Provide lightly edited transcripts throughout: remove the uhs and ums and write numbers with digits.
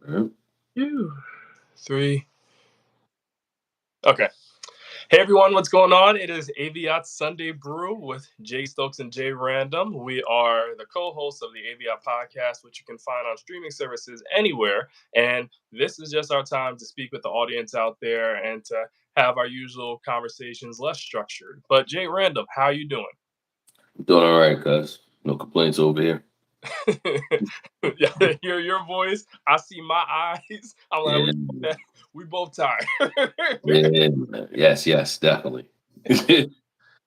Alright. 2, 3. Okay. Hey everyone, what's going on? It is AVIOT Sunday Brew with Jay Stokes and Jay Random. We are the co-hosts of the AVIOT podcast, which you can find on streaming services anywhere. And this is just our time to speak with the audience out there and to have our usual conversations less structured. But Jay Random, how are you doing? Doing all right, guys. No complaints over here. Yeah, hear your voice. I see my eyes. I'm like, Yeah, we both tired. yeah, yes, definitely.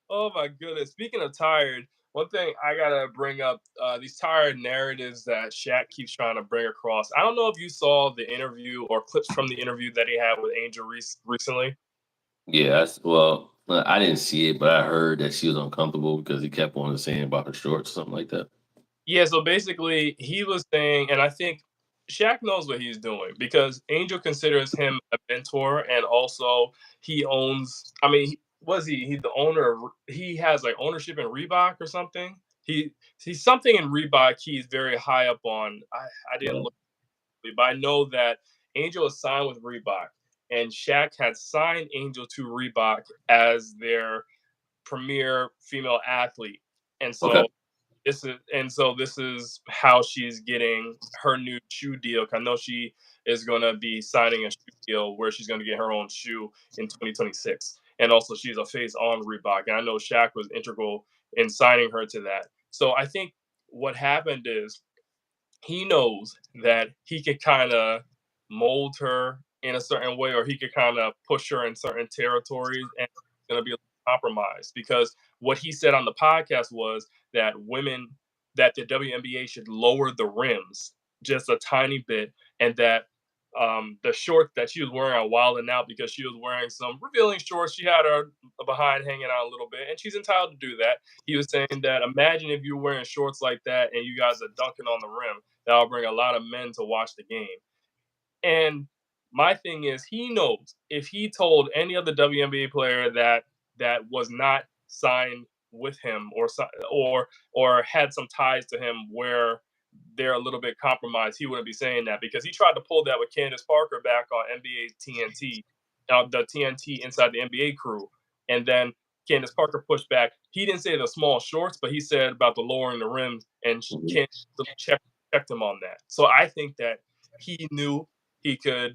Oh my goodness. Speaking of tired, one thing I gotta bring up these tired narratives that Shaq keeps trying to bring across. I don't know if you saw the interview or clips from the interview that he had with Angel recently. Well, I didn't see it, but I heard that she was uncomfortable because he kept on saying about her shorts or something like that. Yeah, so basically he was saying, and I think Shaq knows what he's doing because Angel considers him a mentor, and also he owns. I mean, was he the owner? He has like ownership in Reebok or something. He's something in Reebok. He's very high up on. I didn't Right. look, but I know that Angel is signed with Reebok, and Shaq had signed Angel to Reebok as their premier female athlete, and Okay. this is how she's getting her new shoe deal. I know she is going to be signing a shoe deal where she's going to get her own shoe in 2026, and also she's a face on Reebok. And I know Shaq was integral in signing her to that. So I think what happened is he knows that he could kind of mold her in a certain way, or he could kind of push her in certain territories, and it's going to be a compromise because what he said on the podcast was that the WNBA should lower the rims just a tiny bit, and that the shorts that she was wearing are wilding out because she was wearing some revealing shorts. She had her behind hanging out a little bit, and she's entitled to do that. He was saying that imagine if you were wearing shorts like that and you guys are dunking on the rim. That'll bring a lot of men to watch the game. And my thing is, he knows if he told any other WNBA player that was not signed with him or had some ties to him where they're a little bit compromised, he wouldn't be saying that because he tried to pull that with Candace Parker back on NBA TNT, the TNT inside the NBA crew, and then Candace Parker pushed back. He didn't say the small shorts, but he said about the lowering the rims, and Mhm. Candace checked him on that. So I think that he knew he could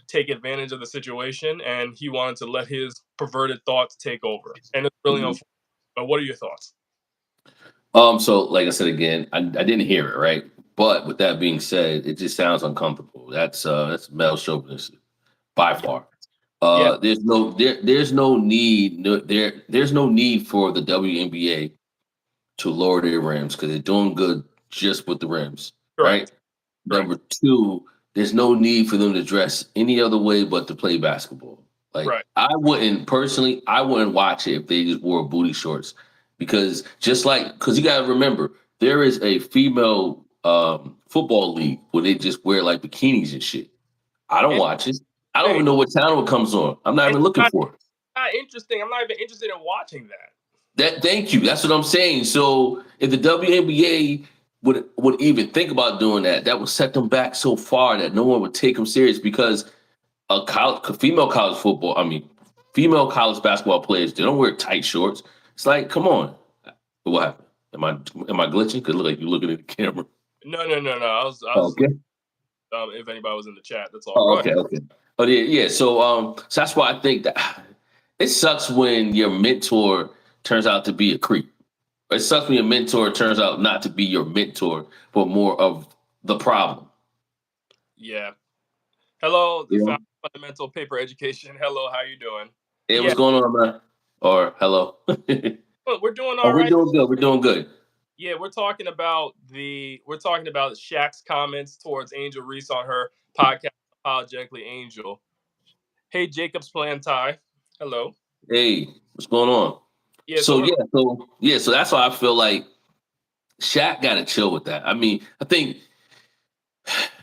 take advantage of the situation, and he wanted to let his perverted thoughts take over. And it's really Mhm. unfortunate. But what are your thoughts? So like I said again, I didn't hear it, right? But with that being said, it just sounds uncomfortable. That's male chauvinism by Yeah, far. yeah, There's no need there's no need for the WNBA to lower their rims because they're doing good just with the rims, right? correct, Number correct, two, there's no need for them to dress any other way but to play basketball. Like right. I wouldn't watch it if they just wore booty shorts because because you gotta remember there is a female football league where they just wear like bikinis and shit. I don't And watch it. I don't hey, even know what channel it comes on. I'm not and even looking for it. not interesting. I'm not even interested in watching that. Thank you. That's what I'm saying. So if the WNBA would even think about doing that, that would set them back so far that no one would take them serious because female college football, female college basketball players, they don't wear tight shorts. It's like, come on. What happened? Am I glitching? Because look like you're looking at the camera. No, no, no, no. I was just Okay. looking if anybody was in the chat. That's all. Oh, Go ahead. okay. Oh yeah. So that's why I think that it sucks when your mentor turns out to be a creep. It sucks when your mentor turns out not to be your mentor, but more of the problem. Yeah. Hello, the You know? fundamental paper education. Hello, how you doing? Hey, Yeah, what's going on, man? Or hello. but we're doing Oh, all we're right. doing good. We're doing good. Yeah, we're talking about Shaq's comments towards Angel Reese on her podcast, Apologetically Angel. Hey, Jacob's playing Ty. Hello. Hey, what's going on? Yeah, so So we're so that's why I feel like Shaq got to chill with that. I mean, I think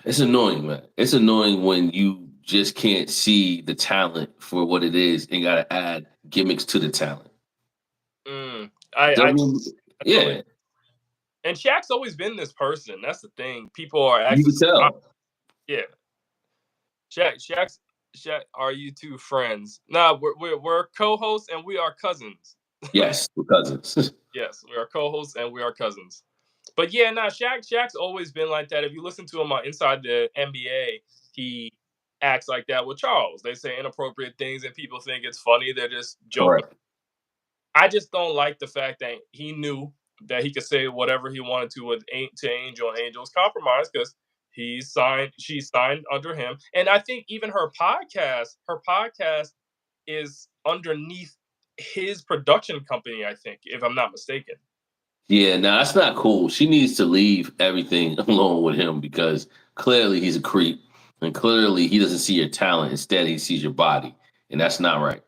it's annoying, man. It's annoying when you just can't see the talent for what it is and got to add gimmicks to the talent. mm, W, I totally. yeah, And Shaq's always been this person. That's the thing. People are you actually can tell. yeah. Shaq, are you two friends? Nah, we're co-hosts and we are cousins. Yes, we're cousins. Yes, we are co-hosts and we are cousins. But yeah, nah, Shaq's always been like that. If you listen to him on Inside the NBA, he acts like that with Charles. They say inappropriate things and people think it's funny. They're just joking. Correct. I just don't like the fact that he knew that he could say whatever he wanted to to Angel, and Angel's compromised because she signed under him. And I think even her podcast is underneath his production company, I think, if I'm not mistaken. Yeah, no, that's not cool. She needs to leave everything alone with him because clearly he's a creep and clearly he doesn't see your talent. Instead, he sees your body, and that's not right.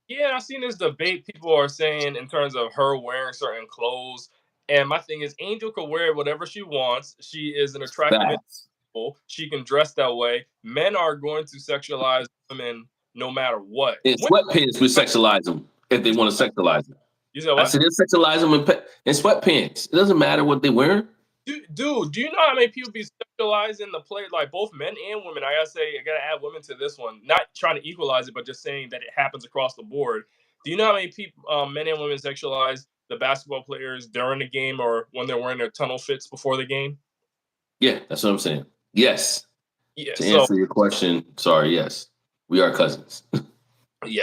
Yeah, I've seen this debate people are saying in terms of her wearing certain clothes. And my thing is, Angel could wear whatever she wants. She is an attractive Facts. individual. She can dress that way. Men are going to sexualize women no matter what. In sweatpants, we sexualize them if they want to sexualize them. You said I what? said they sexualize them in sweatpants. It doesn't matter what they're wearing. Dude, do you know how many people be sexualizing the play, like both men and women? I gotta say, I gotta add women to this one. Not trying to equalize it, but just saying that it happens across the board. Do you know how many people, men and women, sexualize the basketball players during the game or when they're wearing their tunnel fits before the game? Yeah, that's what I'm saying. Yes. Yeah. To So answer your question, sorry, yes. We are cousins. yeah,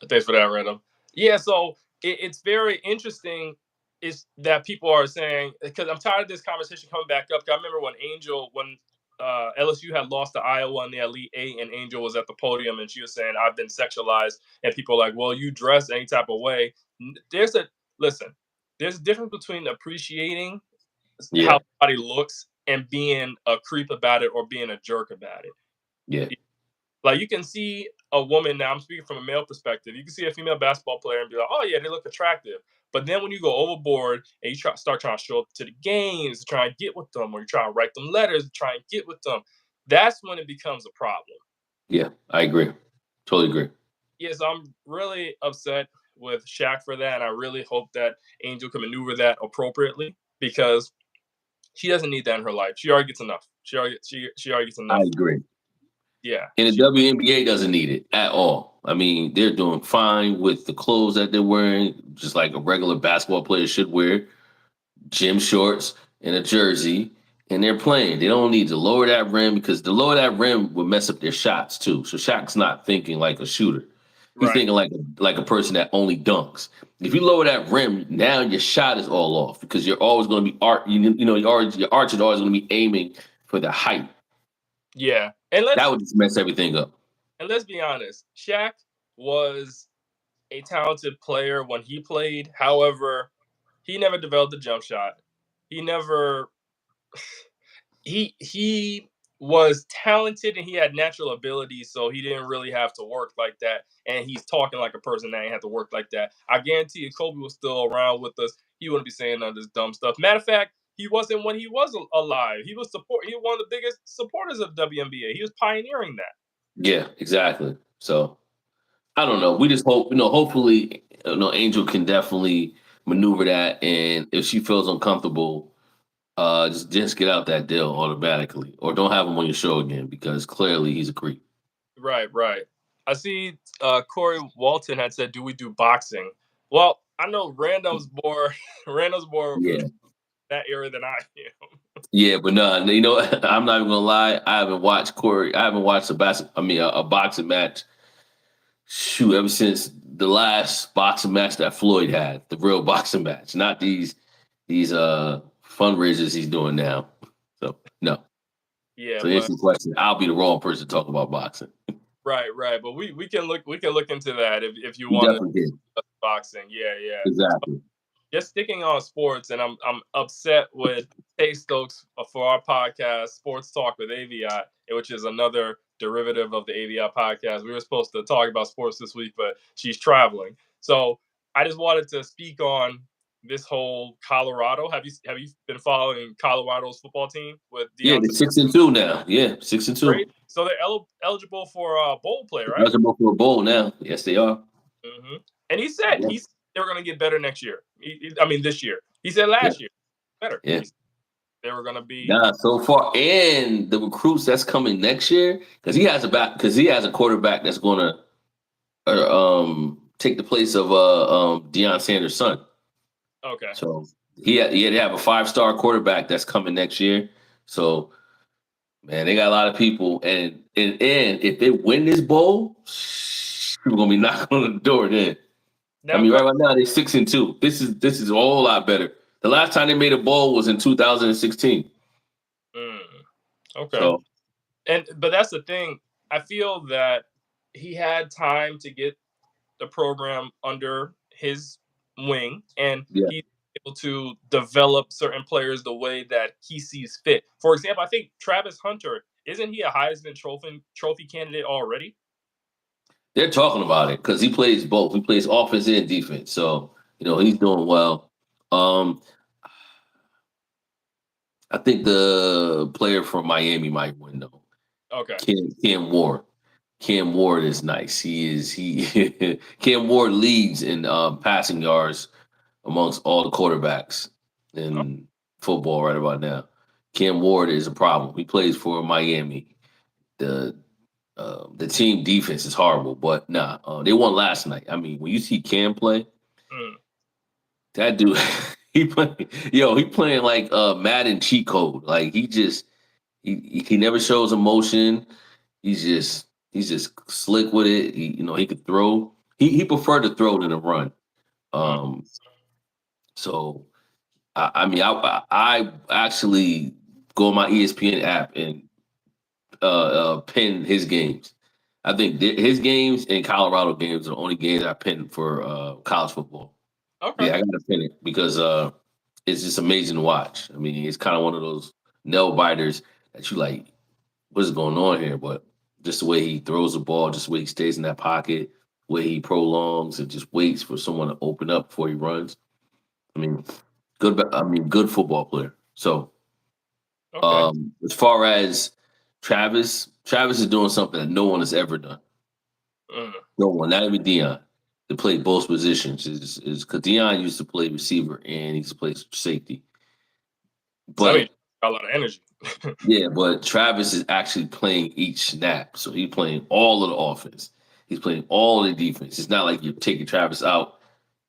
thanks for that, Random. Yeah, so it's very interesting is that people are saying because I'm tired of this conversation coming back up. I remember when LSU had lost to Iowa in the Elite Eight, and Angel was at the podium, and she was saying, "I've been sexualized," and people are like, "Well, you dress any type of way." There's a listen. There's a difference between appreciating Yeah, how somebody looks and being a creep about it or being a jerk about it. yeah, Like you can see a woman now. I'm speaking from a male perspective. You can see a female basketball player and be like, "Oh yeah, they look attractive." But then when you go overboard and start trying to show up to the games, try and get with them, or you try and write them letters, try and get with them, that's when it becomes a problem. yeah. I agree. Totally agree. Yes, I'm really upset with Shaq for that, and I really hope that Angel can maneuver that appropriately because she doesn't need that in her life. She already gets enough. She already gets I enough. agree. Yeah, And the WNBA doesn't need it at all. I mean, they're doing fine with the clothes that they're wearing, just like a regular basketball player should wear. Gym shorts and a jersey, and they're playing. They don't need to lower that rim because the lower that rim would mess up their shots too. So Shaq's not thinking like a shooter. He's right. thinking like a person that only dunks. If you lower that rim, now your shot is all off because you're always going to be your arch is always going to be aiming for the height. Yeah, and That would just mess everything up. let's be honest. Shaq was a talented player when he played. However, he never developed a jump shot. He never he was talented and he had natural ability, so he didn't really have to work like that. And he's talking like a person that ain't have to work like that. I guarantee you, Kobe was still around with us. He wouldn't be saying none of this dumb stuff. Matter of fact, he wasn't when he was alive. He was one of the biggest supporters of WNBA. He was pioneering that. Yeah, exactly. So I don't know. We just hope, hopefully, Angel can definitely maneuver that, and if she feels uncomfortable, just get out that deal automatically, or don't have him on your show again because clearly he's a creep. Right, right. I see Corey Walton had said, "Do we do boxing?" Well, I know Random's more Random's more Yeah, that era than I am. yeah, but no, I'm not even gonna lie. I haven't watched Corey. I haven't watched a boxing match. Shoot, ever since the last boxing match that Floyd had, the real boxing match, not these fundraisers he's doing now. So no. Yeah, So to but answer the question, I'll be the wrong person to talk about boxing. right, right. But we can look into that if you You want to definitely did. boxing. Yeah, yeah. Exactly. Just sticking on sports, and I'm upset with Tay Stokes for our podcast, Sports Talk with AVIOT, which is another derivative of the AVIOT podcast. We were supposed to talk about sports this week, but she's traveling. So I just wanted to speak on this whole Colorado. Have you been following Colorado's football team with Yeah, they're Deontay 6-2 now. Yeah, 6-2. Brady? So they're eligible for bowl play, They're right? eligible for a bowl now. Yes, they are. And he said they were going to get better next year. I mean, this year. He said Yeah, last year better. yeah, they were going to be. Nah, so far, and the recruits that's coming next year, because he has a quarterback that's going to take the place of Deion Sanders' son. Okay. So they have a 5-star quarterback that's coming next year. So man, they got a lot of people, and if they win this bowl, people gonna be knocking on the door then. I Now, mean, right now they're 6-2. This is a whole lot better. The last time they made a bowl was in 2016. Okay. So But that's the thing. I feel that he had time to get the program under his wing, and yeah, he's able to develop certain players the way that he sees fit. For example, I think Travis Hunter, isn't he a Heisman trophy candidate already? they're talking about it because he plays both. He plays offense and defense. So he's doing well. I think the player from Miami might win though. Okay. Cam Ward. Cam Ward is nice. Cam Ward leads in passing yards amongst all the quarterbacks Oh, in football right about now. Cam Ward is a problem. He plays for Miami. The team defense is horrible, but they won last night. I mean, when you see Cam play, mm, that dude, he playing like Madden cheat code. Like he never shows emotion. He's just slick with it. He could throw. He preferred to throw than to run. mm. Um, so I actually go on my ESPN app and pin his games. I think his games and Colorado games are the only games I pin for college football. Okay. Yeah, I gotta pin it because it's just amazing to watch. I mean, it's kind of one of those nail biters that you like. What's going on here? But just the way he throws the ball, just the way he stays in that pocket, the way he prolongs and just waits for someone to open up before he runs. I mean, good football player. So, Okay. as far as Travis is doing something that no one has ever done. Mm. No one, not even Dion, to play both positions. Is because Dion used to play receiver and he used to play safety. So I mean, But got a lot of energy. yeah, but Travis is actually playing each snap. So he's playing all of the offense. He's playing all of the defense. It's not like you're taking Travis out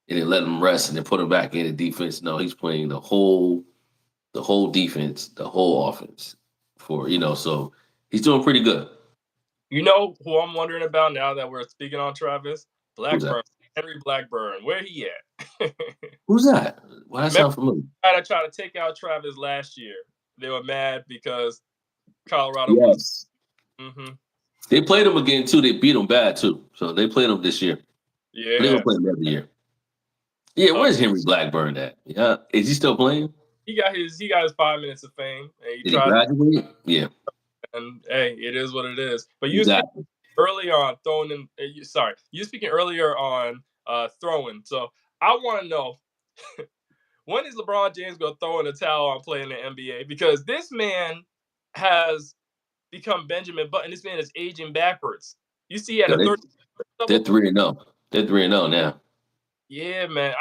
and then let him rest and then put him back in the defense. No, he's playing the whole defense, the whole offense so he's doing pretty good. You know who I'm wondering about now that we're speaking on Travis? Who's that? Blackburn. Henry Blackburn. Where he at? Who's that? Why that Remember sound familiar? the guy that tried to take out Travis last year? They were mad because Colorado was. Yes. Mm-hmm. They played him again too. They beat him bad too. So they played him this year. But they're Yeah. gonna play him every year. Yeah, Uh, where's Henry Blackburn at? Yeah. Is he still playing? he got his 5 minutes of fame, and he Did he tried. graduate? Yeah, And hey, it is what it is. But you speaking exactly. early on throwing in. Sorry, you speaking earlier on throwing. So I want to know when is LeBron James going to throw in the towel on playing the NBA? Because this man has become Benjamin Button. This man is aging backwards. You see, he had Yo, a they're double. 3-0. They're 3-0 now. Yeah, man.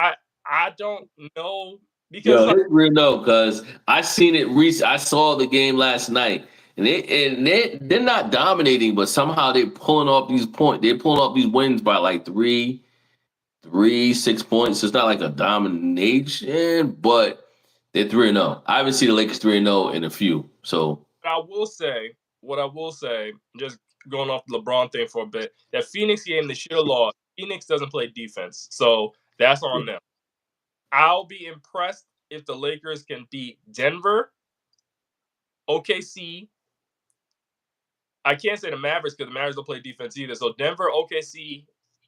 I don't know because Yo, like they're 3-0 because I seen it. I saw the game last night, and they're not dominating, but somehow they're pulling off these points. They're pulling off these wins by like 6 points. It's not like a domination, but they're 3-0. I haven't seen the Lakers 3-0 in a few. So what I will say, just going off the LeBron thing for a bit, that Phoenix game they should have lost. Phoenix doesn't play defense, so that's on them. I'll be impressed if the Lakers can beat Denver, OKC. I can't say the Mavericks because the Mavericks don't play defense either. So Denver, OKC,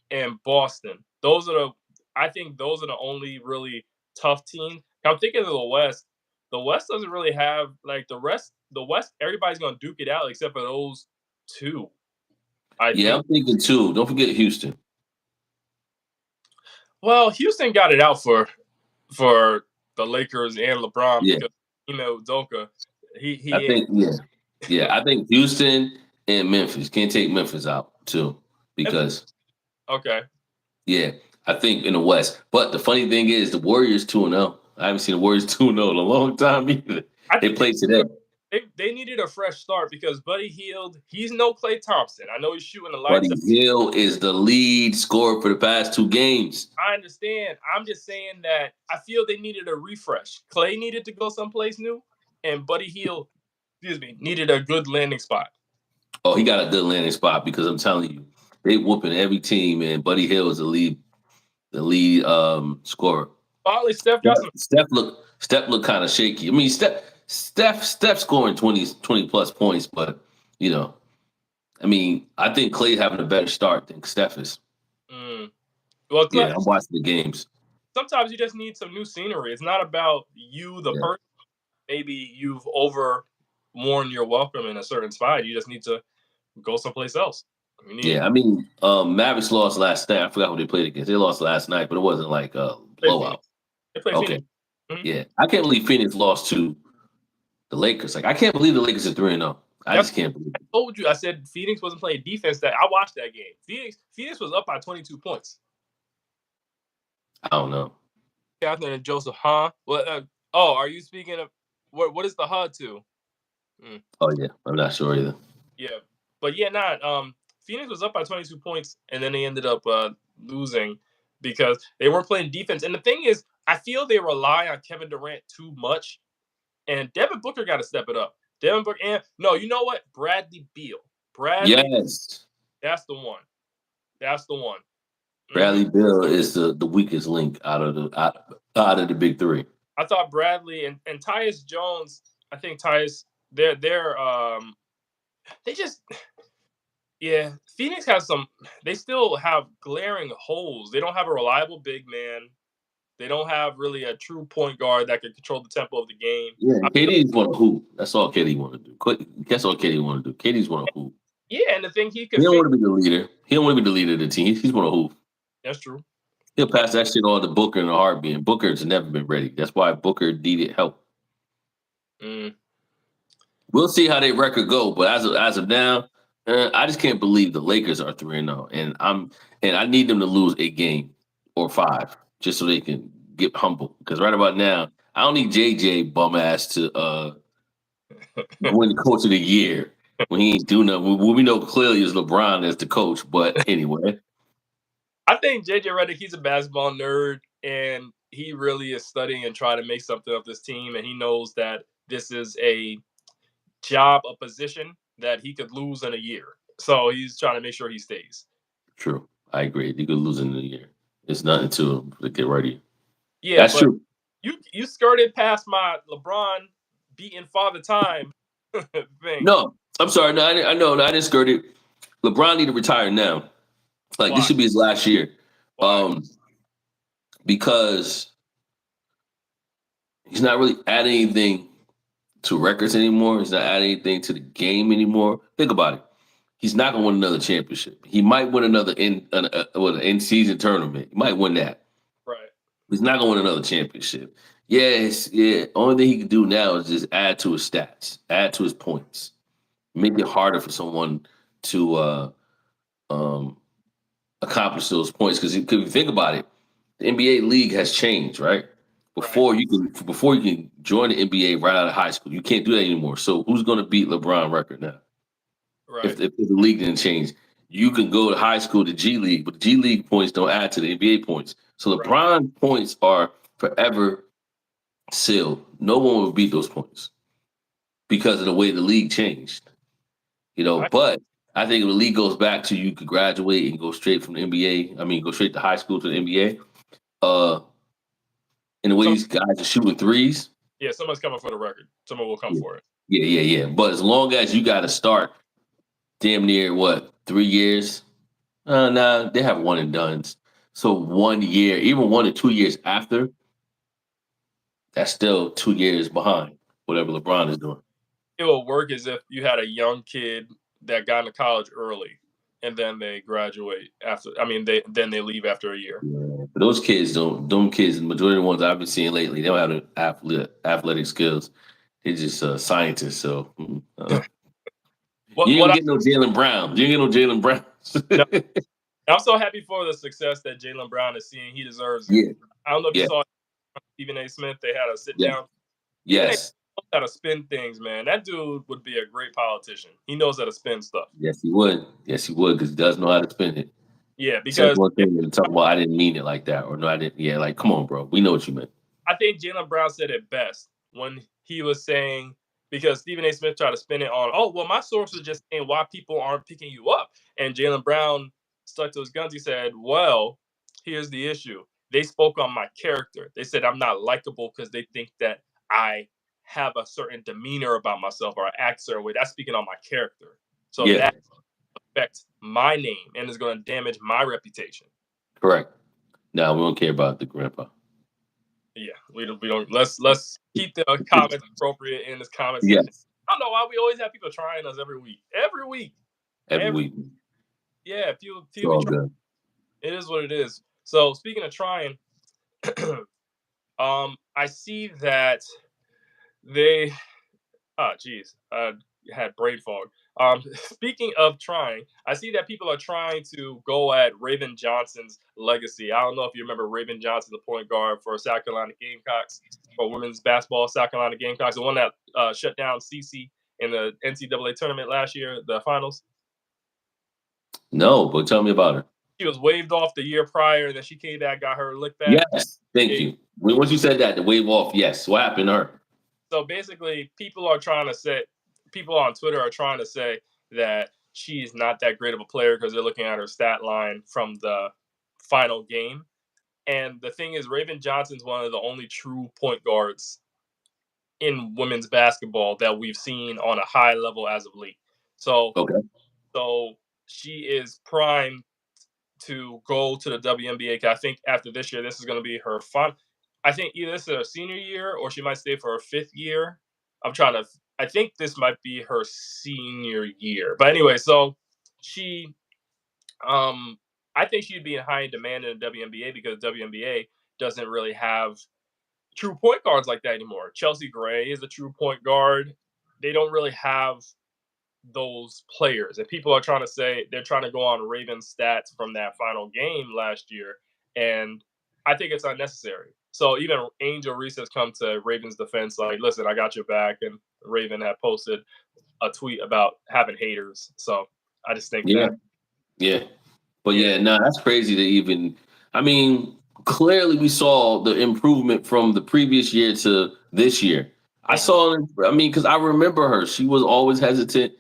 and Boston. I think those are the only really tough teams. I'm thinking of the West. The West doesn't really have like the rest. The West, everybody's gonna duke it out except for those two. I yeah, think. I'm thinking too. Don't forget Houston. Well, Houston got it out for the Lakers and LeBron Yeah, because Udoka. I He think yeah. I think Houston and Memphis can't take Memphis out too because okay. yeah, I think in the West. But the funny thing is, the Warriors 2-0. I haven't seen the Warriors 2-0 in a long time either. They played today. They needed a fresh start because Buddy Hield, he's no Klay Thompson. I know he's shooting the Buddy lights out. Hield is the lead scorer for the past 2 games. I understand. I'm just saying that I feel they needed a refresh. Klay needed to go someplace new, and Buddy Hield, needed a good landing spot. Oh, he got a good landing spot because I'm telling you, they whooping every team, and Buddy Hield is the lead scorer. Finally, Steph got some. Steph looked kind of shaky. I mean, Steph scoring 20 plus points, but I mean, I think Klay's having a better start than Steph is. Well, Klay, yeah, I'm watching the games. Sometimes you just need some new scenery. It's not about you, the person. Maybe you've overworn your welcome in a certain spot. You just need to go someplace else. I mean, Mavericks lost last night. I forgot who they played against. They lost last night, but it wasn't like a blowout. They played Phoenix. Yeah, I can't believe Phoenix lost to the Lakers. Like, I can't believe the Lakers are 3-0. I just can't believe it. I told you, I said Phoenix wasn't playing defense. That I watched that game. Phoenix was up by 22 points. I don't know. Catherine and Joseph, huh? What? Are you speaking of what is the HUD to? Oh yeah, I'm not sure either. Yeah, but Phoenix was up by 22 points, and then they ended up losing because they weren't playing defense. And the thing is, I feel they rely on Kevin Durant too much, and Devin Booker got to step it up. Devin Booker, and no, you know what? Bradley Beal. Yes, that's the one. That's the one. Bradley Beal is the weakest link out of the big three. I thought Bradley and Tyus Jones. I think Tyus. They just. Yeah, Phoenix has some. They still have glaring holes. They don't have a reliable big man. They don't have really a true point guard that can control the tempo of the game. Yeah, KD's want to hoop. That's all KD want to do. That's all KD want to do. KD's want to hoop. Yeah, and the thing he don't want to be the leader. He don't want to be the leader of the team. He's want to hoop. That's true. He'll pass that shit on to Booker in a heartbeat. And Booker's never been ready. That's why Booker needed help. We'll see how their record go, but as of now, I just can't believe the Lakers are 3-0, and I need them to lose a game or 5 just so they can get humble. Because right about now, I don't need JJ bum ass to win the Coach of the Year when he ain't doing nothing. We know clearly is LeBron as the coach, but anyway. I think JJ Redick, he's a basketball nerd, and he really is studying and trying to make something of this team, and he knows that this is a job, a position that he could lose in a year. So he's trying to make sure he stays. True. I agree. He could lose in a year. It's nothing to him to get ready. Yeah, that's true. You skirted past my LeBron beating Father Time thing. No, I'm sorry. No, I didn't skirt it. LeBron need to retire now. Like, this should be his last year. Because he's not really adding anything to records anymore. He's not adding anything to the game anymore. Think about it. He's not going to win another championship. He might win another in-season tournament. He might win that. Right. He's not going to win another championship. Yeah. Only thing he can do now is just add to his stats, add to his points, make it harder for someone to accomplish those points. Because if you think about it, the NBA league has changed, right? Before you can join the NBA right out of high school, you can't do that anymore. So who's going to beat LeBron's record now? Right. If the league didn't change, you can go to high school to G League, but the G League points don't add to the NBA points. So LeBron points are forever sealed. No one will beat those points because of the way the league changed. But I think if the league goes back to you could graduate and go straight from the NBA, go straight to high school to the NBA, and the way these guys are shooting threes. Yeah, someone's coming for the record. Someone will come for it. Yeah. But as long as you got to start damn near, 3 years? Nah, they have one and dones. So 1 year, even 1 or 2 years after, that's still 2 years behind whatever LeBron is doing. It will work as if you had a young kid that got into college early, and then they graduate after. Then they leave after a year. Yeah, but those kids don't. Them kids, the majority of the ones I've been seeing lately, they don't have the athletic skills. They're just scientists. So you didn't get no Jaylen Brown. You didn't get no Jaylen Brown. No. I'm so happy for the success that Jaylen Brown is seeing. He deserves it. Yeah. I don't know if you saw Stephen A. Smith. They had a sit down. Yes. how to spin things, man. That dude would be a great politician. He knows how to spin stuff. Yes, he would. Yes, he would, because he does know how to spin it. Yeah, Says because one thing and talk about I didn't mean it like that, or no, I didn't. Yeah, like come on, bro. We know what you meant. I think Jaylen Brown said it best when he was saying, because Stephen A. Smith tried to spin it on, oh, well, my source was just saying why people aren't picking you up. And Jaylen Brown stuck to his guns. He said, well, here's the issue. They spoke on my character. They said I'm not likable because they think that I have a certain demeanor about myself or I act a certain way. That's speaking on my character. So Yeah, that affects my name and is going to damage my reputation. correct. Now we don't care about the grandpa. Yeah, we don't. Let's keep the comments appropriate in this comment section. Yes, I don't know why we always have people trying us every week. every week. Yeah, people It's be all trying. good. It is what it is. So speaking of trying, I see that they. Oh, geez, had brain fog. Speaking of trying, I see that people are trying to go at Raven Johnson's legacy. I don't know if you remember Raven Johnson, the point guard for South Carolina Gamecocks, for women's basketball, South Carolina Gamecocks, the one that shut down CC in the NCAA tournament last year, the finals. No, but tell me about it. She was waived off the year prior, and then she came back, got her lick back. Yes, thank you. Once you said that, the wave off. Yes, what happened to her? So basically, people on Twitter are trying to say that she's not that great of a player because they're looking at her stat line from the final game. And the thing is, Raven Johnson's one of the only true point guards in women's basketball that we've seen on a high level as of late. So, Okay. so she is primed to go to the WNBA. I think after this year, this is going to be her fun. I think either this is her senior year or she might stay for her 5th year. I think this might be her senior year. But anyway, so she, I think she'd be in high demand in the WNBA because WNBA doesn't really have true point guards like that anymore. Chelsea Gray is a true point guard. They don't really have those players. And people are trying to say they're trying to go on Ravens stats from that final game last year. And I think it's unnecessary. So even Angel Reese has come to Ravens defense, like, listen, I got your back. And Raven had posted a tweet about having haters. So I just think Yeah, that. yeah. But yeah, no, that's crazy to even. I mean, clearly we saw the improvement from the previous year to this year. I saw. I mean, because I remember her. She was always hesitant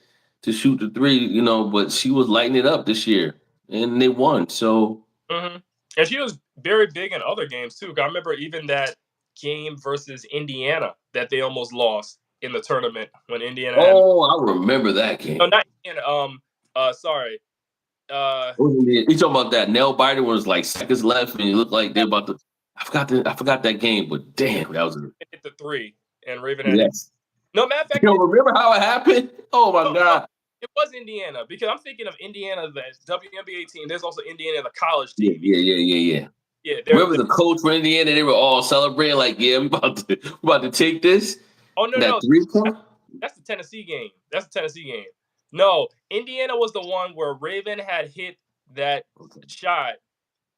to shoot the three, but she was lighting it up this year, and they won. So And she was very big in other games too. I remember even that game versus Indiana that they almost lost in the tournament when Indiana had. Oh, I remember that game. No, not Indiana. Sorry. You talking about that nail biter was like seconds left, and it looked like they're about to. I forgot that game, but damn, that was hit the 3, and Raven had. Yes. No, matter of fact, You don't remember how it happened? Oh my god. It was Indiana because I'm thinking of Indiana, the WNBA team. There's also Indiana, the college team. Yeah. Yeah, remember the coach for Indiana? They were all celebrating like, "Yeah, we about to take this." Oh no, that 3-point. That's the Tennessee game. No, Indiana was the one where Raven had hit that shot.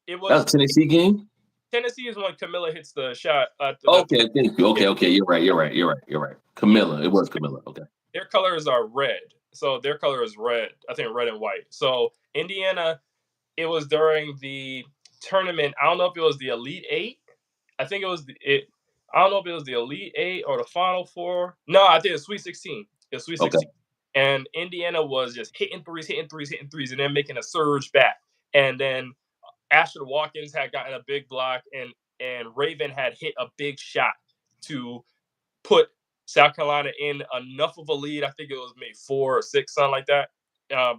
It was that was Tennessee game. Tennessee is when Camilla hits the shot. Okay, thank you. Okay, you're right. Camilla, it was Camilla. Okay. Their colors are red, so their color is red. I think red and white. So Indiana, it was during the tournament. I don't know if it was the Elite Eight. I think it was I don't know if it was the Elite Eight or the Final Four. No, I think it was Sweet 16. It was Sweet 16. Okay. And Indiana was just hitting threes, and then making a surge back. And then Ashton Watkins had gotten a big block, and Raven had hit a big shot to put South Carolina in enough of a lead. I think it was maybe 4 or 6, something like that.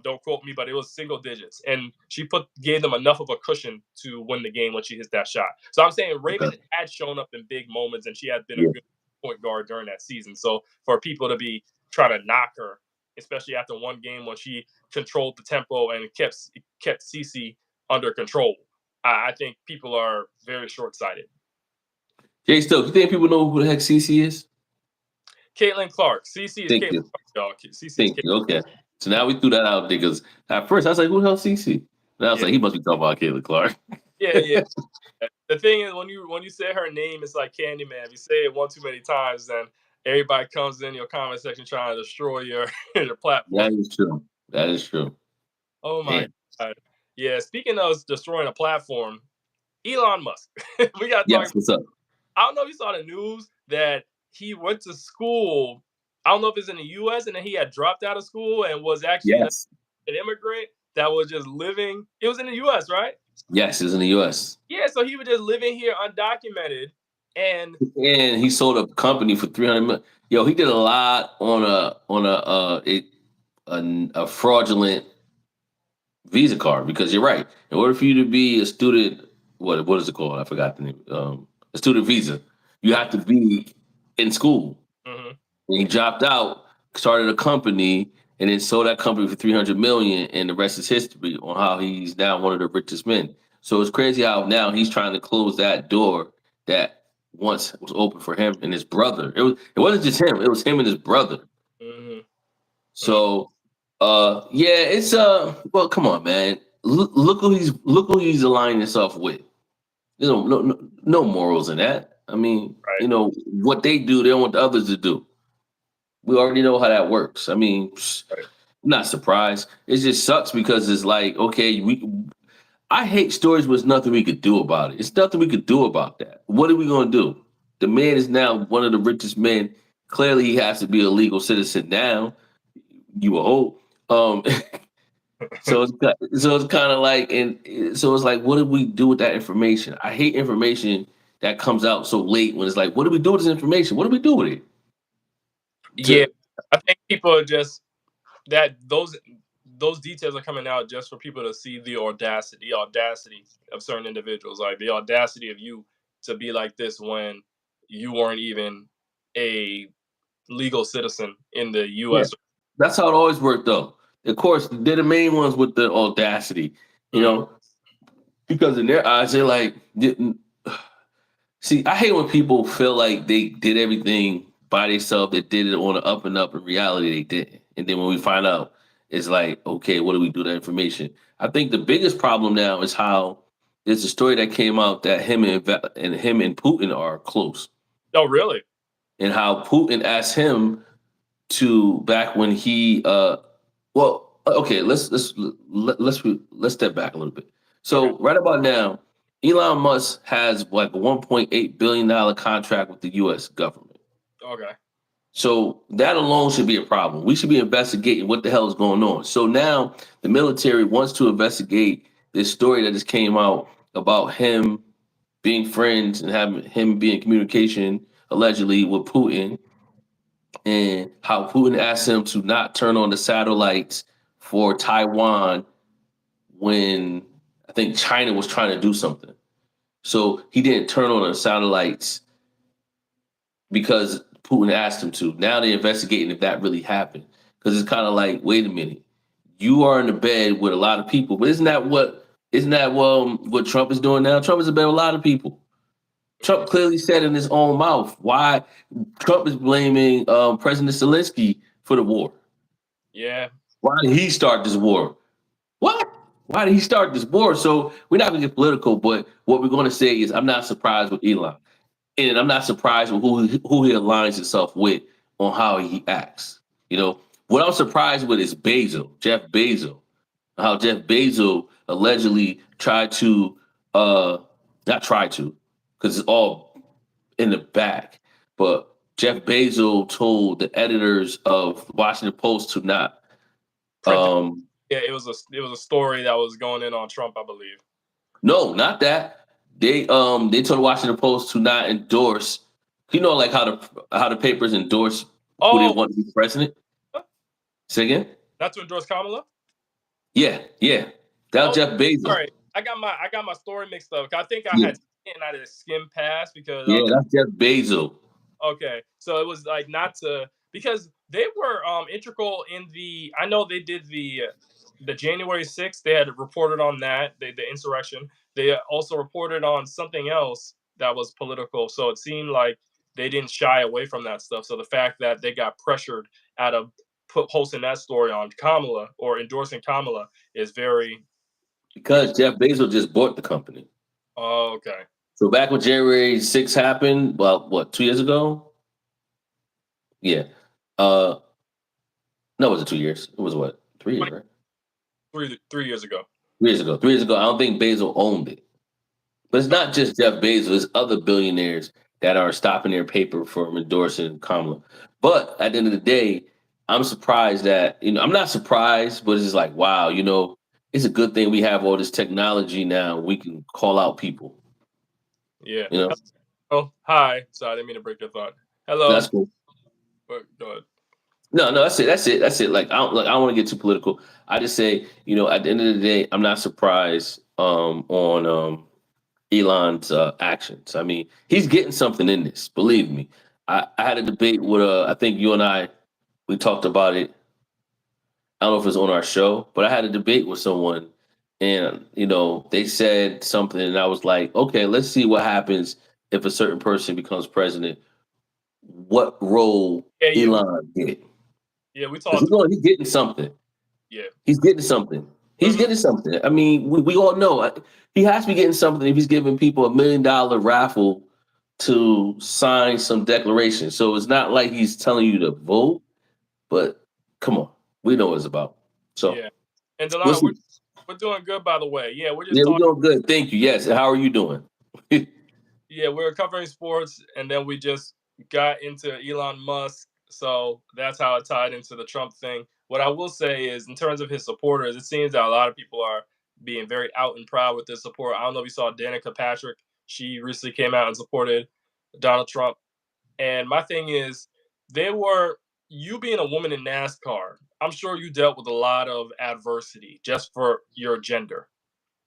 Don't quote me, but it was single digits. And she gave them enough of a cushion to win the game when she hits that shot. So I'm saying Raven had shown up in big moments, and she had been a good point guard during that season. So for people to be trying to knock her, especially after one game when she controlled the tempo and kept CC under control, I think people are very short-sighted. Jay Stokes, you think people know who the heck CC is? Caitlin Clark. CC is Thank Caitlin you. Clark, y'all. CC Thank you. Okay. So now we threw that out there because at first I was like, who the hell CC? And I was like, he must be talking about Caitlin Clark. Yeah. The thing is, when you say her name, it's like Candyman. If you say it one too many times, then everybody comes in your comment section trying to destroy your your platform. That is true. That is true. Oh my Man. god. Yeah, speaking of destroying a platform, Elon Musk. We got to talk. Yes, what's up? I don't know if you saw the news that he went to school. I don't know if it's in the U.S. and then he had dropped out of school and was actually Yes. an immigrant that was just living. It was in the U.S., right? Yes, it's in the US. Yeah, so he was just living here undocumented, and And he sold a company for 300 million. Yo, he did a lot on a fraudulent Visa card because you're right. In order for you to be a student, what is it called? I forgot the name. A student visa. You have to be in school. mhm. And he dropped out, started a company, and then sold that company for 300 million. And the rest is history on how he's now one of the richest men. So it's crazy how now he's trying to close that door that once was open for him and his brother. It wasn't just him; it was him and his brother. Mhm. Mhm. So, yeah, it's well, come on, man. Look who he's aligning himself with. You know, no morals in that. I mean, Right. what they do, they don't want the others to do. We already know how that works. I mean, Right. I'm not surprised. It just sucks because it's like, okay, I hate stories, but there's nothing we could do about it. It's nothing we could do about that. What are we gonna do? The man is now one of the richest men. Clearly, he has to be a legal citizen now. You will hope. So it's kind of like, and so it's like, what do we do with that information? I hate information that comes out so late when it's like, what do we do with this information? What do we do with it? Yeah, To, I think people are just that those details are coming out just for people to see the audacity of certain individuals, like the audacity of you to be like this when you weren't even a legal citizen in the yeah, U.S. that's how it always worked, though. Of course, they're the main ones with the audacity, you Mhm. know, because in their eyes, they're like, see, I hate when people feel like they did everything by themselves, they did it on the up and up. In reality, they didn't. And then when we find out, it's like, okay, what do we do with that information? I think the biggest problem now is how there's a story that came out that him and Putin are close, Oh, really? and how Putin asked him to back when he well okay let's step back a little bit. Okay. So right about now, Elon Musk has like a $1.8 billion contract with the US government. Okay. So that alone should be a problem. We should be investigating what the hell is going on. So now the military wants to investigate this story that just came out about him being friends and having him be in communication allegedly with Putin, and how Putin asked him to not turn on the satellites for Taiwan when I think China was trying to do something. So he didn't turn on the satellites because Putin asked him to. Now they're investigating if that really happened. Because it's kind of like, wait a minute, you are in the bed with a lot of people, but isn't that what Trump is doing now? Trump is in bed with a lot of people. Trump clearly said in his own mouth why Trump is blaming President Zelensky for the war. Yeah. Why did he start this war? What? Why did he start this war? So we're not going to get political, but what we're going to say is I'm not surprised with Elon. And I'm not surprised with who he aligns himself with on how he acts. What I'm surprised with is Jeff Bezos, how Jeff Bezos allegedly tried to, not try to, because it's all in the back, but Jeff Bezos told the editors of the Washington Post to not, Print. um, Yeah, it was a story that was going in on Trump, I believe. no, not that. They told the Washington Post to not endorse. Like how the papers endorse who they Oh, want to be president. Say again? not to endorse Kamala. Yeah, yeah. That was Oh, Jeff Bezos. sorry. I got my story mixed up. I think I Yeah, had and I did skim past because I yeah. was That's Jeff Bezos. okay. So it was like not to because they were integral in the. I know they did the January 6th. They had reported on that the insurrection. They also reported on something else that was political. So it seemed like they didn't shy away from that stuff. So the fact that they got pressured out of posting that story on Kamala or endorsing Kamala is very Because Jeff Bezos just bought the company. oh, okay. So back when January 6th happened, well, what, 2 years ago? Yeah. Uh, no, was it 2 years? It was what? 3 years, right? 3 years ago. 3 years ago. 3 years ago. I don't think Bezos owned it. But it's not just Jeff Bezos, it's other billionaires that are stopping their paper from endorsing Kamala. But at the end of the day, I'm surprised that, I'm not surprised, but it's just like, wow, it's a good thing we have all this technology now. We can call out people, Yeah. you know? Oh, hi. Sorry, I didn't mean to break your thought. That's Hello. cool. Go ahead. No, that's it. That's it. That's it. Like I don't want to get too political. I just say, at the end of the day, I'm not surprised on Elon's actions. I mean, he's getting something in this. Believe me. I had a debate with I think you and I we talked about it. I don't know if it was on our show, but I had a debate with someone, and they said something, and I was like, okay, let's see what happens if a certain person becomes president. What role Yeah, yeah, Elon get? yeah. We Because talked. he's getting something. Yeah. He's getting something. He's Hmm. getting something. I mean, we all know he has to be getting something if he's giving people $1 million raffle to sign some declaration. So it's not like he's telling you to vote, but come on, we know what it's about. So Yeah. And we'll Delano, see. we're doing good, by the way. Yeah, we're just Yeah, we're talking. doing good. Thank you. Yes. How are you doing? Yeah, we're covering sports, and then we just got into Elon Musk. So that's how it tied into the Trump thing. What I will say is, in terms of his supporters, it seems that a lot of people are being very out and proud with their support. I don't know if you saw Danica Patrick. She recently came out and supported Donald Trump. And my thing is, they were you being a woman in NASCAR. I'm sure you dealt with a lot of adversity just for your gender.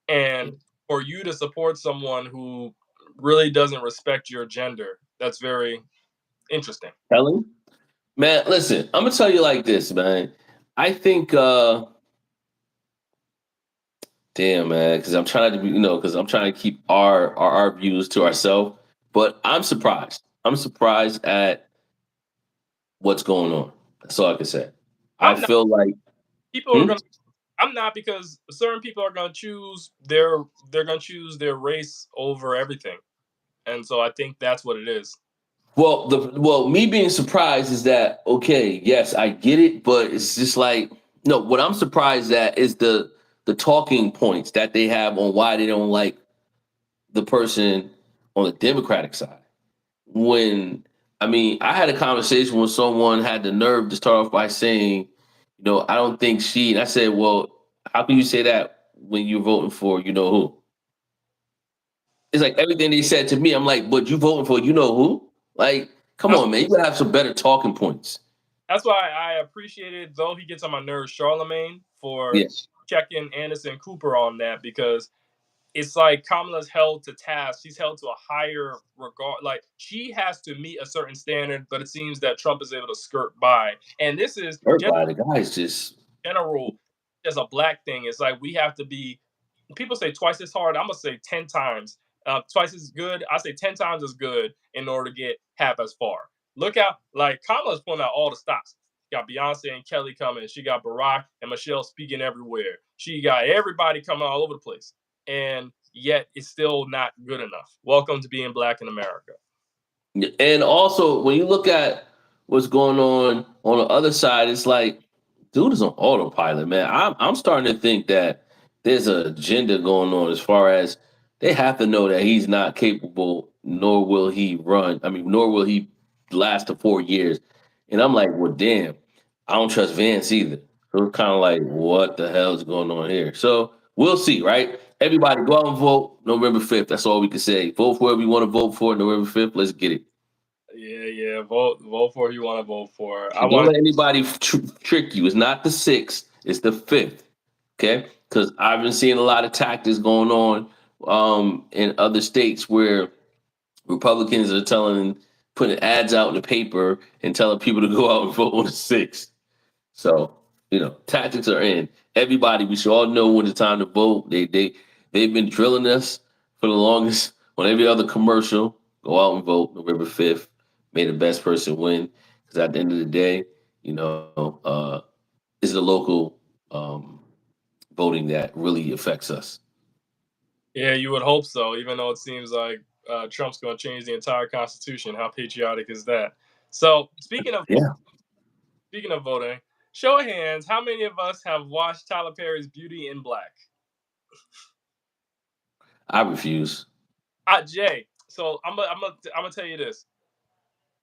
And for you to support someone who really doesn't respect your gender, that's very interesting. Helen? Man, listen, I'm gonna tell you like this, man. I think damn, man, because I'm trying to be, because I'm trying to keep our views to ourselves. But I'm surprised. I'm surprised at what's going on. That's all I can say. I I'm not feel like, people are hmm? gonna I'm not because certain people are gonna choose they're gonna choose their race over everything. And so I think that's what it is. Me being surprised is that okay, yes, I get it, but it's just like no. What I'm surprised at is the talking points that they have on why they don't like the person on the Democratic side. When I mean, I had a conversation when someone had the nerve to start off by saying, I don't think she. And I said, well, how can you say that when you're voting for you know who? It's like everything they said to me. I'm like, but you voting for you know who? Like, come That's on, man, you gotta have some better talking points. that's why I appreciated, though he gets on my nerves, Charlemagne, for Yeah, checking Anderson Cooper on that because it's like Kamala's held to task. She's held to a higher regard. Like she has to meet a certain standard, but it seems that Trump is able to skirt by. And this is just everybody, the guys just general, as a black thing. It's like we have to be. People say twice as hard. I'm gonna say 10 times. Twice as good. I say 10 times as good in order to get half as far. Look out! Like Kamala's pulling out all the stops. She got Beyonce and Kelly coming. She got Barack and Michelle speaking everywhere. She got everybody coming all over the place, and yet it's still not good enough. Welcome to being black in America. and also when you look at what's going on the other side, it's like dude is on autopilot, man. I'm starting to think that there's an agenda going on as far as they have to know that he's not capable, nor will he run. I mean, nor will he last to 4 years. And I'm like, well, damn, I don't trust Vance either. So it's kind of like, what the hell is going on here? So we'll see, right? Everybody go out and vote November 5th. That's all we can say. Vote for whoever you want to vote for November 5th. Let's get it. Yeah, yeah. Vote for who you want to vote for. I And don't want let anybody trick you. It's not the 6th, it's the 5th. Okay? Because I've been seeing a lot of tactics going on in other states where Republicans are putting ads out in the paper and telling people to go out and vote on the 6th. So, tactics are in. Everybody, we should all know when it's time to vote. They've been drilling us for the longest on every other commercial. Go out and vote November 5th. May the best person win. Because at the end of the day, it's the local um, voting that really affects us. Yeah, you would hope so, even though it seems like Trump's going to change the entire Constitution. How patriotic is that? So speaking of Yeah, voting, show of hands, how many of us have watched Tyler Perry's Beauty in Black? I refuse. Jay. So I'm gonna tell you this.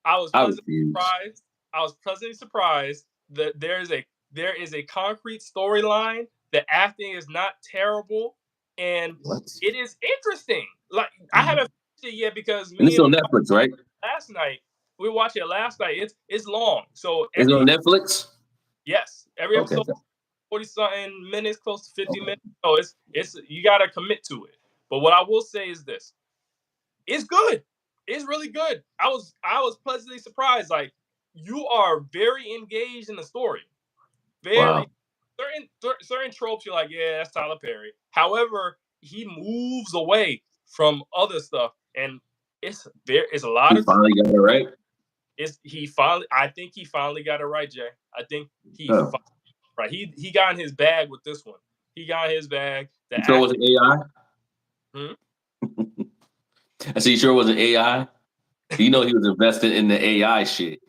I was I pleasantly refuse. surprised. I was pleasantly surprised that there is a concrete storyline. The acting is not terrible, and What? it is interesting. Like I Mhm. haven't finished it yet because And me it's and on Netflix, right? last night we watched it last night. It's long, so It's on every Netflix. yes, every Okay, episode 40 something minutes, close to 50 okay. minutes. So it's you gotta commit to it. But what I will say is this: it's good. It's really good. I was pleasantly surprised. Like you are very engaged in the story. Very Wow. certain tropes. You're like, yeah, that's Tyler Perry. However, he moves away from other stuff, and it's a lot He of finally got it right. it's he finally. I think he finally got it right, Jay. I think Oh, right. He got in his bag with this one. He got in his bag. The you sure it acting. wasn't AI? Hmm? I see. You sure it wasn't AI? You know he was invested in the AI shit.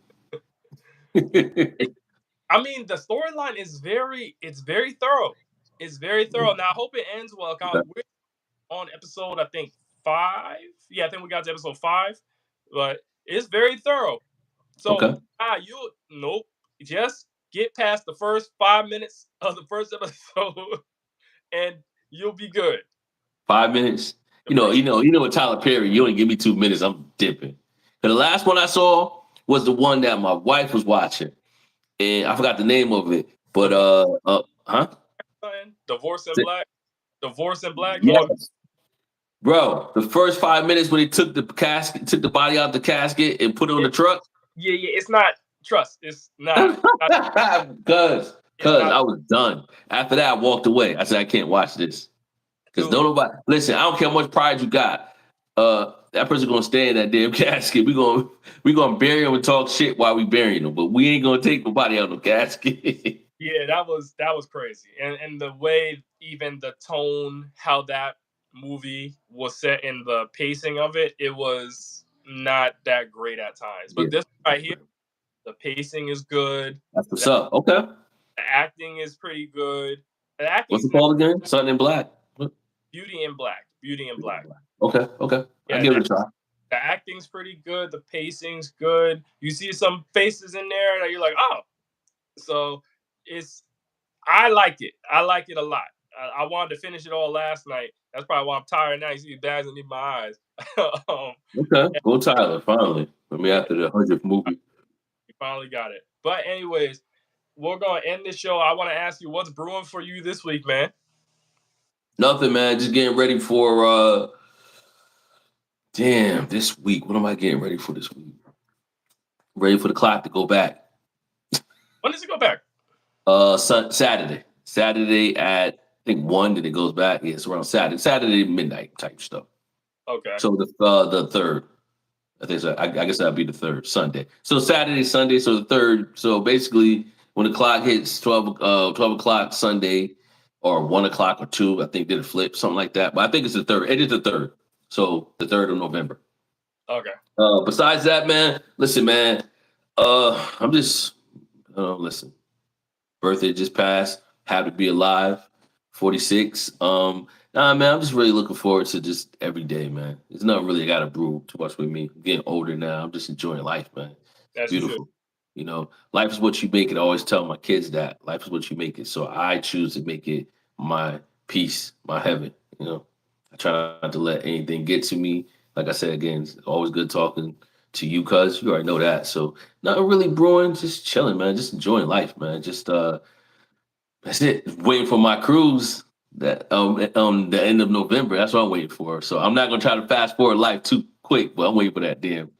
I mean, the storyline is it's very thorough. It's very thorough. Now I hope it ends well. Okay. We're on episode, I think 5. Yeah, I think we got to episode 5, but it's very thorough. So, Okay. you nope. Just get past the first 5 minutes of the first episode, and you'll be good. 5 minutes. The first, You know what Tyler Perry. You only give me 2 minutes. I'm dipping. The last one I saw was the one that my wife was watching, and I forgot the name of it. But divorce, huh? divorce in black, the one. Yes, bro. The first 5 minutes when he took the casket, took the body out the casket, and put it on Yeah, the truck. yeah. It's not trust. It's Cause not, I was done. After that, I walked away. I said I can't watch this. Cause don't dude. nobody listen. I don't care how much pride you got. That person gonna stay in that damn casket. We gonna bury him and talk shit while we burying him, but we ain't gonna take nobody out of the casket. Yeah, that was crazy, and the way even the tone, how that movie was set, and the pacing of it, it was not that great at times. Yeah, But this right here, the pacing is good. that's what's The, up. Okay, the acting is pretty good. The what's acting's it not called again? Something in black. Beauty in Black. Beauty in Black. Okay, okay. I Yeah, give it a try. the acting's pretty good. The pacing's good. You see some faces in there that you're like, oh, so it's I like it. I like it a lot. I wanted to finish it all last night. That's probably why I'm tired now. You see the bags underneath my eyes. um, Okay, go Tyler. Finally, let me yeah, after the 100th movie. you finally got it. But anyways, we're gonna end this show. I want to ask you, what's brewing for you this week, man? Nothing, man. Just getting ready for damn this week. What am I getting ready for this week? Ready for the clock to go back. When does it go back? Saturday. Saturday at I think 1, then it goes back. Yeah, it's around Saturday midnight type stuff. Okay. So the third. I think so. I guess that'd be the third Sunday. So Saturday, Sunday, so the third. So basically, when the clock hits 12 o'clock Sunday, or 1 o'clock or 2, I think did a flip, something like that. But I think it's the third. It is the third. So the 3rd of November. Okay. Besides that, man, listen, man. I'm just listen. Birthday just passed. Happy to be alive. 46. Nah, man, I'm just really looking forward to just every day, man. There's nothing really I got to brew too much with me. I'm getting older now. I'm just enjoying life, man. It's As you should. beautiful. Life is what you make it. I always tell my kids that life is what you make it. So I choose to make it my peace, my heaven. I try not to let anything get to me. Like I said again, it's always good talking to you, cuz you already know that. So nothing really brewing, just chilling, man. Just enjoying life, man. Just that's it. Waiting for my cruise that the end of November. That's what I'm waiting for. So I'm not gonna try to fast forward life too quick, but I'm waiting for that damn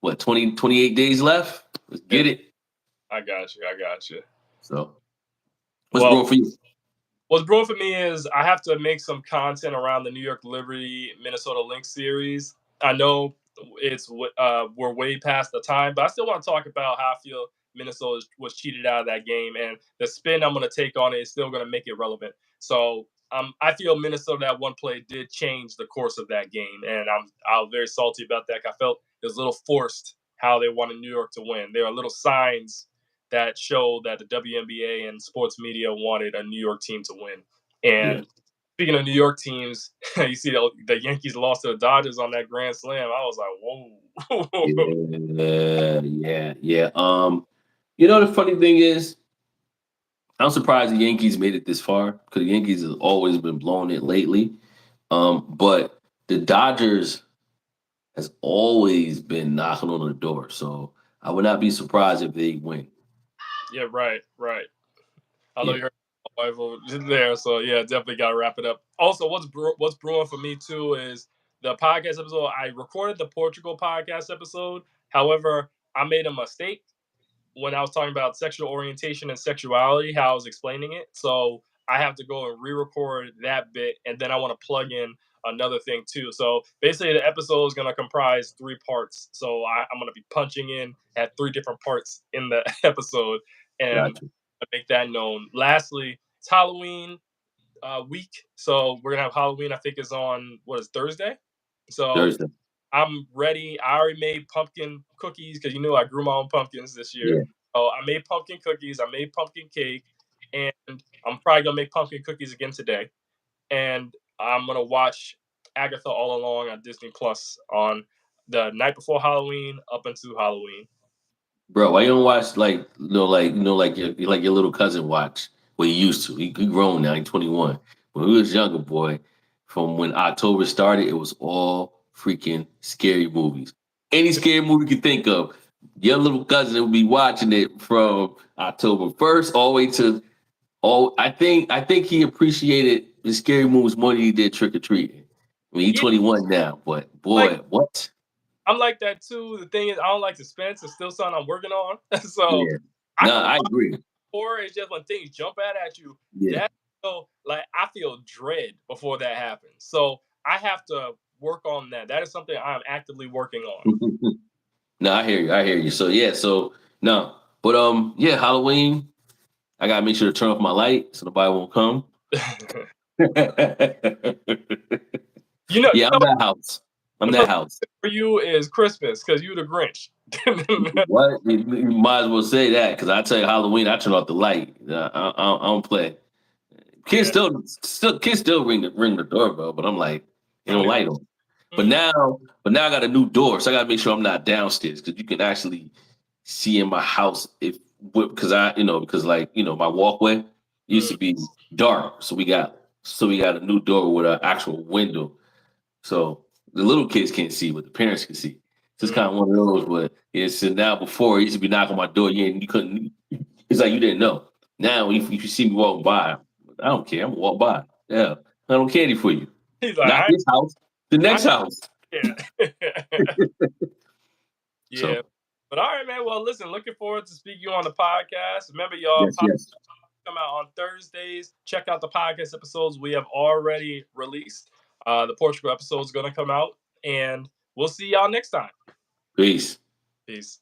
28 days left. Let's Yeah, get it. I got you. I got you. So what's Well, brewing for you? what's brewing for me is I have to make some content around the New York Liberty Minnesota Lynx series. I know we're way past the time, but I still want to talk about how I feel Minnesota was cheated out of that game, and the spin I'm going to take on it is still going to make it relevant. So I feel Minnesota that one play did change the course of that game, and I was very salty about that. I felt it was a little forced how they wanted New York to win. There are little signs that show that the WNBA and sports media wanted a New York team to win. And speaking of New York teams, you see the Yankees lost to the Dodgers on that grand slam. I was like, whoa. Yeah. The funny thing is, I'm surprised the Yankees made it this far because the Yankees have always been blowing it lately. But the Dodgers has always been knocking on the door, so I would not be surprised if they win. Yeah, right. I know Yeah, you heard my wife over there, so yeah, definitely got to wrap it up. Also, what's brewing for me too is the podcast episode. I recorded the Portugal podcast episode. However, I made a mistake when I was talking about sexual orientation and sexuality, how I was explaining it. So I have to go and re-record that bit, and then I want to plug in another thing too. So basically, the episode is going to comprise 3 parts. So I'm going to be punching in at 3 different parts in the episode, and gotcha. make that known. Lastly, it's Halloween week, so we're gonna have Halloween. I think is on what is Thursday. So Thursday. I'm ready. I already made pumpkin cookies because I grew my own pumpkins this year. Yeah, So I made pumpkin cookies. I made pumpkin cake, and I'm probably gonna make pumpkin cookies again today. And I'm gonna watch Agatha All Along on Disney Plus on the night before Halloween up until Halloween. bro. Why you don't watch like your little cousin watch? Well, he used to. He grown now. He's 21. When he was younger, boy, from when October started, it was all freaking scary movies. Any scary movie you can think of, your little cousin would be watching it from October 1st all the way to I think he appreciated the scary movies more than he did Trick or Treating. I mean, he's Yeah, 21 now, but like boy, what? I'm like that too. The thing is, I don't like suspense. It's still something I'm working on. So Yeah. I No, can I watch agree. horror. It's just when things jump out at you. Yeah. That like I feel dread before that happens. So I have to work on that. That is something I'm actively working on. No, I hear you. I hear you. So yeah, so no. But yeah, Halloween, I gotta make sure to turn off my light so nobody won't come. You Yeah, I'm know that house. I'm that another house. for you is Christmas because you the Grinch. What? You might as well say that because I tell you, Halloween, I turn off the light. I don't play. Kids Yeah. still ring the doorbell, but I'm like, they don't light on. But Mm, now, I got a new door, so I got to make sure I'm not downstairs because you can actually see in my house because my walkway used mm, to be dark, so we got a new door with an actual window, so the little kids can't see, but the parents can see. So it's mm. kind of one of those. But it's now before it used to be knocking on my door, you couldn't. It's like you didn't know. Now if you see me walking by, I don't care. I'm gonna walk by. Yeah, I don't candy for you. He's like, Not this house, the I next house. yeah. Yeah. So But all right, man. Well, listen, looking forward to speaking you on the podcast. Remember, y'all, yes. come out on Thursdays. Check out the podcast episodes we have already released. The Portugal episode is going to come out, and we'll see y'all next time. Peace. Peace.